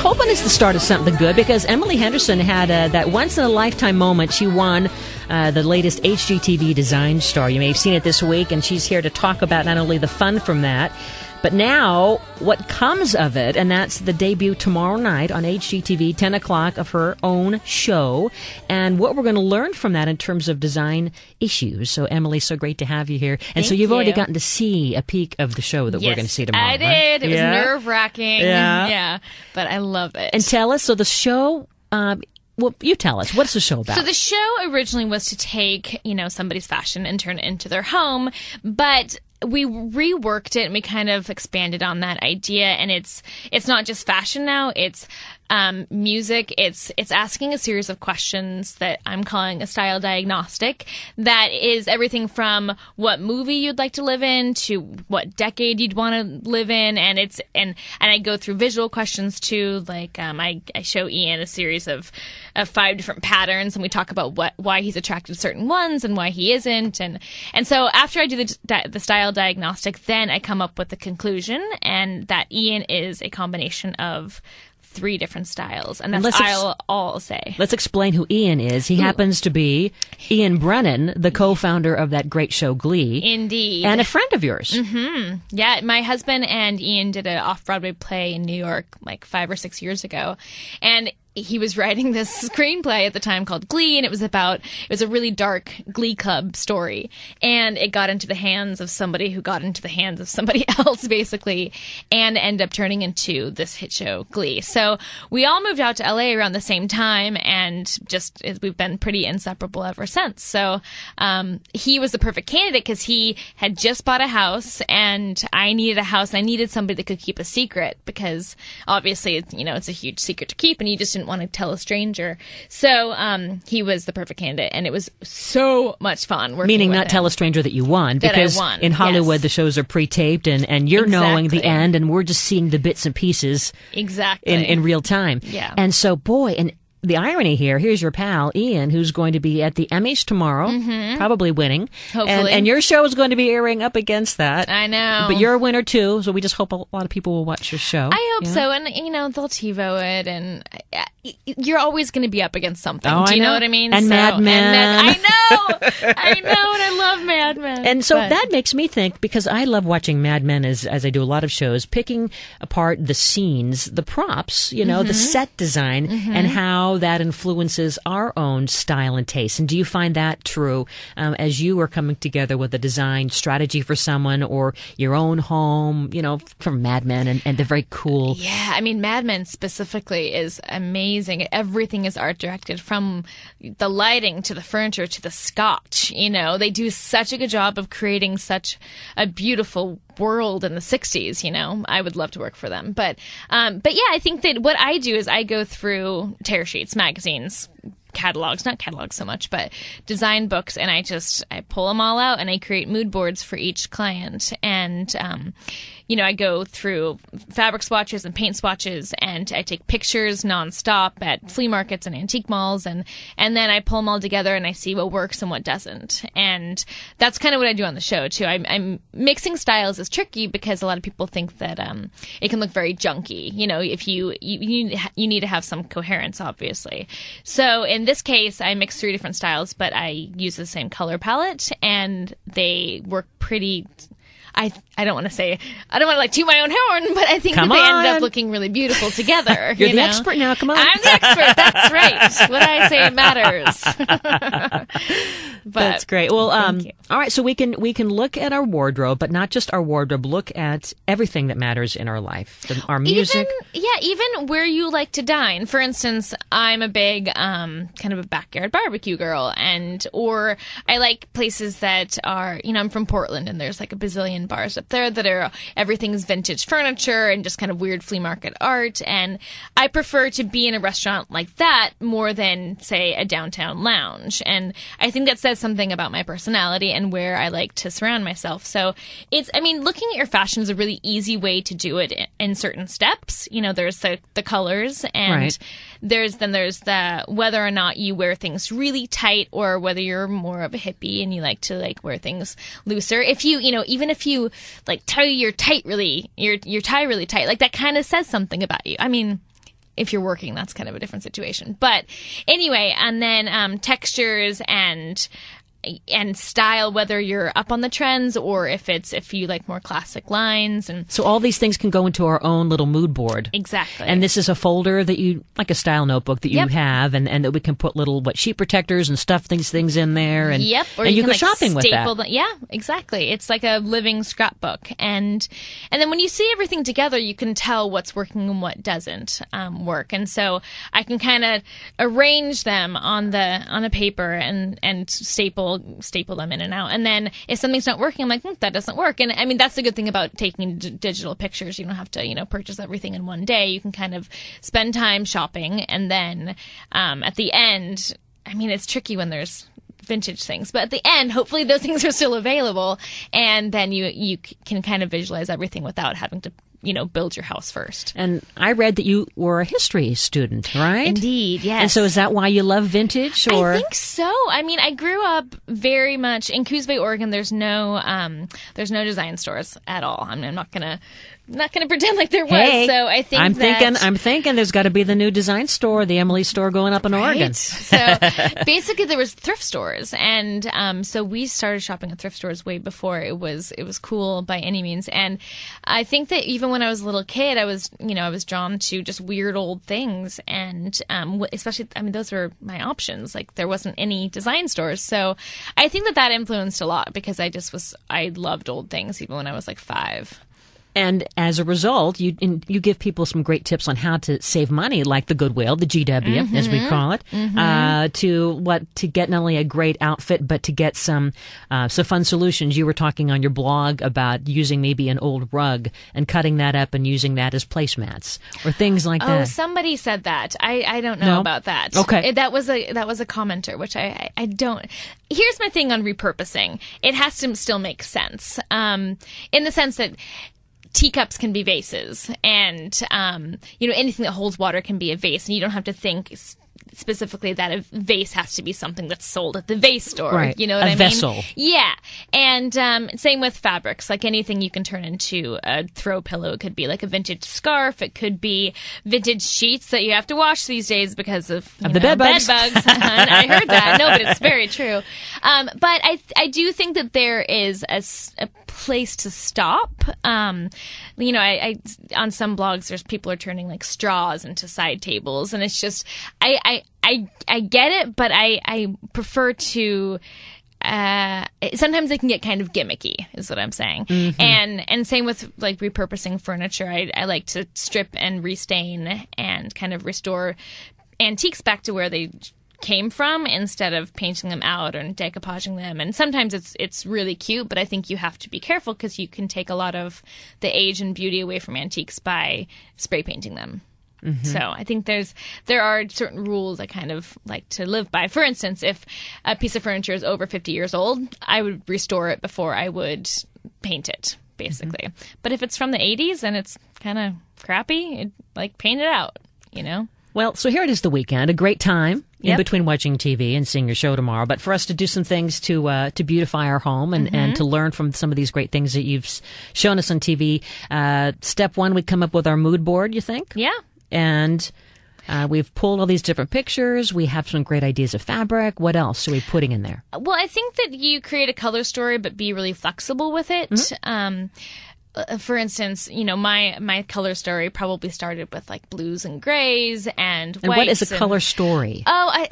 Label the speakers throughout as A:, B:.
A: hoping it's the start of something good, because Emily Henderson had that once-in-a-lifetime moment. She won the latest HGTV Design Star. You may have seen it this week, and she's here to talk about not only the fun from that, but now what comes of it, and that's the debut tomorrow night on HGTV, 10 o'clock, of her own show, and what we're going to learn from that in terms of design issues. So, Emily, so great to have you here. And so you've already gotten to see a peek of the show that we're going to see tomorrow.
B: I did.
A: Right?
B: It was nerve-wracking. Yeah. But I love it.
A: And tell us, so the show... well, you tell us. What's the show about?
B: So the show originally was to take, somebody's fashion and turn it into their home, but we reworked it and we kind of expanded on that idea. And it's not just fashion now. It's music. It's asking a series of questions that I'm calling a style diagnostic. That is everything from what movie you'd like to live in to what decade you'd want to live in, and I go through visual questions too. Like I show Ian a series of 5 different patterns, and we talk about why he's attracted to certain ones and why he isn't, and so after I do the style diagnostic, then I come up with the conclusion, and that Ian is a combination of 3 different styles, and that's I'll say. Let's
A: explain who Ian is. He happens to be Ian Brennan, the co-founder of that great show Glee.
B: Indeed.
A: And a friend of yours.
B: Mm-hmm. Yeah, my husband and Ian did an off-Broadway play in New York like 5 or 6 years ago, and he was writing this screenplay at the time called Glee, and it was a really dark Glee Club story, and it got into the hands of somebody who got into the hands of somebody else, basically, and ended up turning into this hit show Glee. So we all moved out to LA around the same time, and we've been pretty inseparable ever since. So he was the perfect candidate because he had just bought a house, and I needed a house, and I needed somebody that could keep a secret, because obviously it's a huge secret to keep, and you just didn't want to tell a stranger. So he was the perfect candidate, and it was so much fun working
A: Meaning
B: with
A: not
B: him.
A: tell a stranger that you won, because in Hollywood the shows are pre-taped, and you're knowing the end, and we're just seeing the bits and pieces in real time.
B: Yeah.
A: And so, boy, and the irony here's your pal, Ian, who's going to be at the Emmys tomorrow, probably winning.
B: Hopefully.
A: And your show is going to be airing up against that.
B: I know.
A: But you're a winner, too, so we just hope a lot of people will watch your show.
B: I hope so. And, they'll TiVo it, and you're always going to be up against something.
A: Oh,
B: Do you know what I mean?
A: And Mad Men.
B: I know, and I love Mad Men.
A: And so that makes me think, because I love watching Mad Men as I do a lot of shows, picking apart the scenes, the props, the set design, and how that influences our own style and taste. And do you find that true as you are coming together with a design strategy for someone or your own home, from Mad Men and the very cool...
B: Yeah, I mean, Mad Men specifically is amazing. Everything is art directed, from the lighting to the furniture to the scotch. They do such a good job of creating such a beautiful world in the 60s. I would love to work for them. But yeah, I think that what I do is I go through tear sheets, magazines, catalogs, not catalogs so much, but design books, and I pull them all out, and I create mood boards for each client. And I go through fabric swatches and paint swatches, and I take pictures nonstop at flea markets and antique malls, and then I pull them all together, and I see what works and what doesn't. And that's kind of what I do on the show too. I'm mixing styles is tricky, because a lot of people think that it can look very junky. If you need to have some coherence, obviously. So in this case, I mix 3 different styles, but I use the same color palette, and they work pretty... I don't want to toot my own horn, but I think that they ended up looking really beautiful together.
A: You're the expert now. Come on.
B: I'm the expert. That's right. What I say matters.
A: That's great. Well, all right. So we can look at our wardrobe, but not just our wardrobe. Look at everything that matters in our life, our music.
B: Even where you like to dine. For instance, I'm a big kind of a backyard barbecue girl, or I like places that are, I'm from Portland, and there's like a bazillion bars up there that are everything's vintage furniture and just kind of weird flea market art, and I prefer to be in a restaurant like that more than, say, a downtown lounge. And I think that says something about my personality and where I like to surround myself. So looking at your fashion is a really easy way to do it in certain steps. There's the colors, and there's the whether or not you wear things really tight or whether you're more of a hippie and you like to wear things looser. If you even if you tie your tie really tight, that kind of says something about you. if you're working, that's kind of a different situation. But anyway, and then textures and style, whether you're up on the trends or if you like more classic lines. And
A: so all these things can go into our own little mood board.
B: Exactly.
A: And this is a folder that you, like a style notebook that you have, and that we can put little sheet protectors and stuff things in there, and
B: or
A: and you
B: can
A: go shopping with that.
B: Yeah, exactly. It's like a living scrapbook, and then when you see everything together, you can tell what's working and what doesn't work. And so I can kind of arrange them on a paper and staple them in and out. And then if something's not working, I'm like, that doesn't work. And I mean, that's the good thing about taking digital pictures. You don't have to, purchase everything in one day. You can kind of spend time shopping. And then at the end, I mean, it's tricky when there's vintage things, but at the end, hopefully those things are still available. And then you can kind of visualize everything without having to build your house first.
A: And I read that you were a history student, right?
B: Indeed, yes.
A: And so is that why you love vintage? Or?
B: I think so. I mean, I grew up very much in Coos Bay, Oregon. There's no design stores at all. I'm not gonna pretend like there was.
A: Hey,
B: so I think
A: I'm thinking there's got to be the new design store, the Emily store going up in Oregon.
B: So basically, there was thrift stores, and so we started shopping at thrift stores way before it was cool by any means. And I think that even when I was a little kid, I was drawn to just weird old things, and especially, I mean, those were my options. Like there wasn't any design stores, so I think that influenced a lot because I loved old things even when I was like 5.
A: And as a result, you give people some great tips on how to save money, like the Goodwill, the GW, as we call it, to get not only a great outfit, but to get some fun solutions. You were talking on your blog about using maybe an old rug and cutting that up and using that as placemats or things like that.
B: Oh, somebody said that. I don't know about that.
A: Okay,
B: that was a commenter, which I don't. Here's my thing on repurposing. It has to still make sense, in the sense that teacups can be vases, and anything that holds water can be a vase, and you don't have to think specifically that a vase has to be something that's sold at the vase store.
A: Right.
B: You know what I mean?
A: A vessel.
B: Yeah. And same with fabrics. Like anything you can turn into a throw pillow. It could be like a vintage scarf. It could be vintage sheets that you have to wash these days because of
A: the bed bugs.
B: I heard that. No, but it's very true. But I do think that there is a place to stop. I on some blogs, there's people are turning like straws into side tables, and it's just I get it, but I prefer to. Sometimes it can get kind of gimmicky, is what I'm saying. Mm-hmm. And same with like repurposing furniture. I like to strip and restain and kind of restore antiques back to where they came from instead of painting them out or decoupaging them. And sometimes it's really cute, but I think you have to be careful because you can take a lot of the age and beauty away from antiques by spray painting them. Mm-hmm. So I think there are certain rules I kind of like to live by. For instance, if a piece of furniture is over 50 years old, I would restore it before I would paint it, basically. Mm-hmm. But if it's from the 80s and it's kind of crappy, paint it out,
A: Well, so here it is the weekend, a great time in between watching TV and seeing your show tomorrow, but for us to do some things to beautify our home and to learn from some of these great things that you've shown us on TV. Step one, we come up with our mood board, you think?
B: Yeah.
A: And we've pulled all these different pictures. We have some great ideas of fabric. What else are we putting in there?
B: Well, I think that you create a color story, but be really flexible with it. Mm-hmm. For instance, my color story probably started with like blues and grays and whites.
A: And what is a color story?
B: Oh,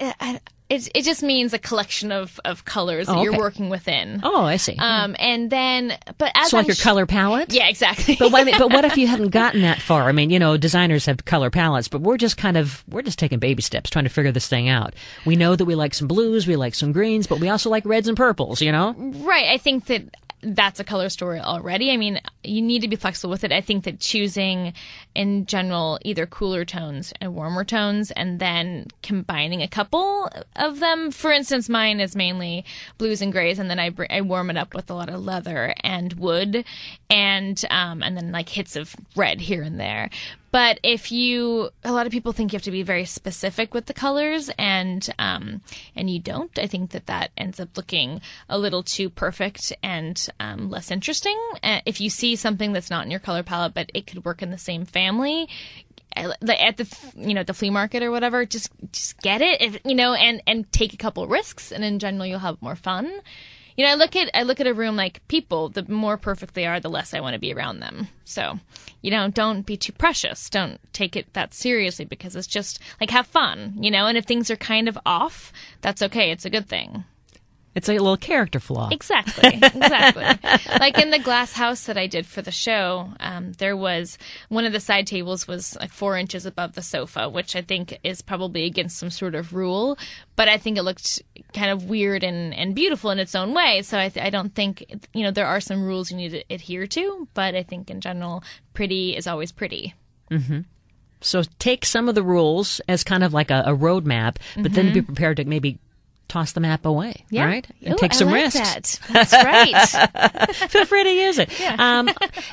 B: it just means a collection of colors that you're working within.
A: Oh, I see.
B: And then, but as
A: so like your color palette?
B: Yeah, exactly.
A: But what if you hadn't gotten that far? I mean, designers have color palettes, but we're just taking baby steps trying to figure this thing out. We know that we like some blues, we like some greens, but we also like reds and purples,
B: Right. I think that's a color story already. I mean, you need to be flexible with it. I think that choosing, in general, either cooler tones and warmer tones, and then combining a couple of them. For instance, mine is mainly blues and grays, and then I warm it up with a lot of leather and wood, and then like hits of red here and there. But a lot of people think you have to be very specific with the colors, and you don't. I think that ends up looking a little too perfect and less interesting. If you see something that's not in your color palette, but it could work in the same family, at the flea market or whatever, just get it, and take a couple risks, and in general you'll have more fun. I look at a room like people. The more perfect they are, the less I want to be around them. So, don't be too precious. Don't take it that seriously, because it's just like, have fun, and if things are kind of off, that's okay. It's a good thing.
A: It's a little character flaw.
B: Exactly. Like in the glass house that I did for the show, there was one of the side tables was like 4 inches above the sofa, which I think is probably against some sort of rule, but I think it looked kind of weird and beautiful in its own way. So I don't think, there are some rules you need to adhere to, but I think in general, pretty is always pretty.
A: Mm-hmm. So take some of the rules as kind of like a roadmap, but then be prepared to maybe toss the map away, right? And take some risks.
B: That's right.
A: Feel free to use it.
B: Yeah.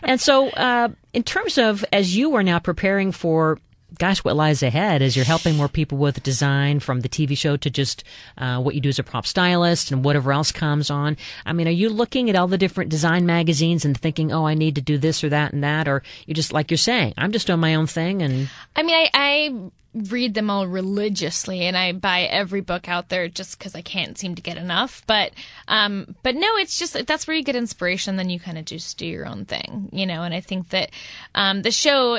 A: And so in terms of, as you are now preparing for, gosh, what lies ahead as you're helping more people with design, from the TV show to just what you do as a prop stylist and whatever else comes on. I mean, are you looking at all the different design magazines and thinking, oh, I need to do this or that and that? Or you just, like you're saying, I'm just doing my own thing? And
B: I mean, I read them all religiously, and I buy every book out there just because I can't seem to get enough. But no, it's just, that's where you get inspiration. Then you kind of just do your own thing, And I think that the show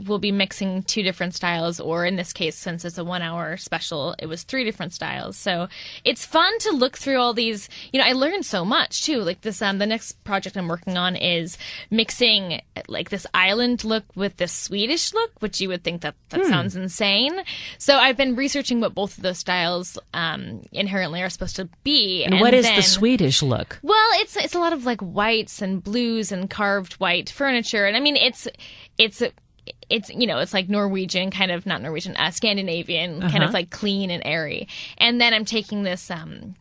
B: will be mixing 2 different styles, or in this case, since it's a 1-hour special, it was 3 different styles. So it's fun to look through all these. I learned so much too. Like this, the next project I'm working on is mixing like this island look with this Swedish look, which you would think that sounds insane. So I've been researching what both of those styles inherently are supposed to be.
A: And what is the Swedish look?
B: Well, it's a lot of like whites and blues and carved white furniture, and I mean it's it's like Norwegian, kind of not Norwegian, Scandinavian, kind of like clean and airy. And then I'm taking this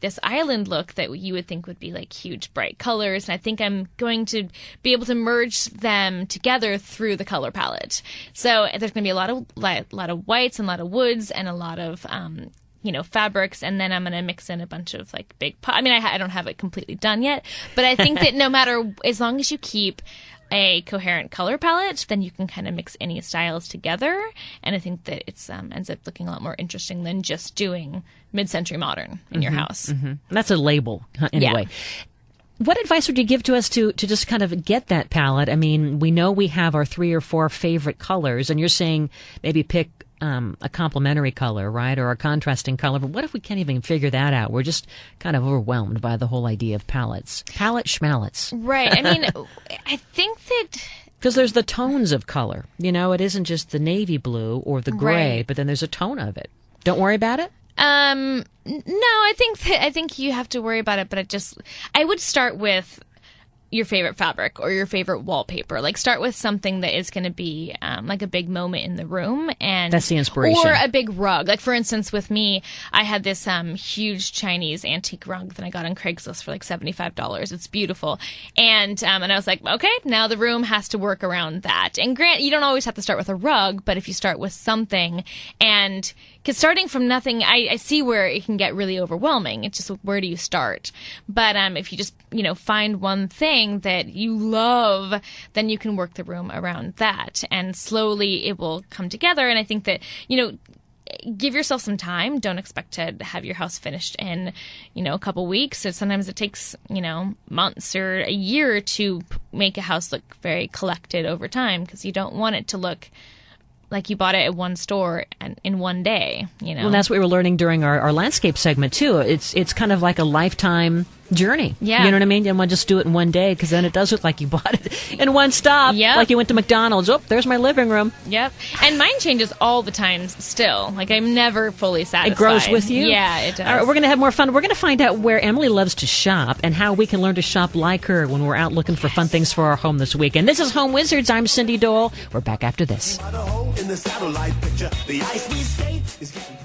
B: this island look that you would think would be like huge bright colors, and I think I'm going to be able to merge them together through the color palette. So there's going to be a lot of whites and a lot of woods and a lot of fabrics, and then I'm going to mix in a bunch of like big I mean, I don't have it completely done yet, but I think that no matter, as long as you keep a coherent color palette, then you can kind of mix any styles together, and I think that it's ends up looking a lot more interesting than just doing mid-century modern in your house.
A: That's a label anyway.
B: Yeah.
A: What advice would you give to us to just kind of get that palette? I mean, we know we have our 3 or 4 favorite colors, and you're saying maybe pick a complementary color, right, or a contrasting color. But what if we can't even figure that out? We're just kind of overwhelmed by the whole idea of palettes. Palette schmallets.
B: Right. I mean, I think that...
A: Because there's the tones of color. it isn't just the navy blue or the gray,
B: right,
A: but then there's a tone of it. Don't worry about it?
B: No, I think you have to worry about it, but I would start with your favorite fabric or your favorite wallpaper. Like, start with something that is going to be like a big moment in the room, and
A: that's the inspiration.
B: Or a big rug. Like, for instance, with me, I had this huge Chinese antique rug that I got on Craigslist for like $75. It's beautiful, and I was like, okay, now the room has to work around that. And you don't always have to start with a rug, but if you start with something, and because starting from nothing, I see where it can get really overwhelming. It's just, where do you start? But if you just find one thing that you love, then you can work the room around that, and slowly it will come together. And I think that give yourself some time. Don't expect to have your house finished in a couple weeks. So sometimes it takes months or a year to make a house look very collected over time, because you don't want it to look like you bought it at one store and in one day.
A: Well, that's what we were learning during our landscape segment too. It's kind of like a lifetime journey.
B: Yeah.
A: You know what I mean? You don't want to just do it in one day, because then it does look like you bought it in one stop.
B: Yep.
A: Like you went to McDonald's. Oh, there's my living room.
B: Yep. And mine changes all the time still. Like, I'm never fully satisfied.
A: It grows with you?
B: Yeah, it does.
A: All right, we're going to have more fun. We're going to find out where Emily loves to shop and how we can learn to shop like her when we're out looking for fun things for our home this weekend. This is Home Wizards. I'm Cindy Dole. We're back after this.
C: In the satellite picture, the ice we skate is getting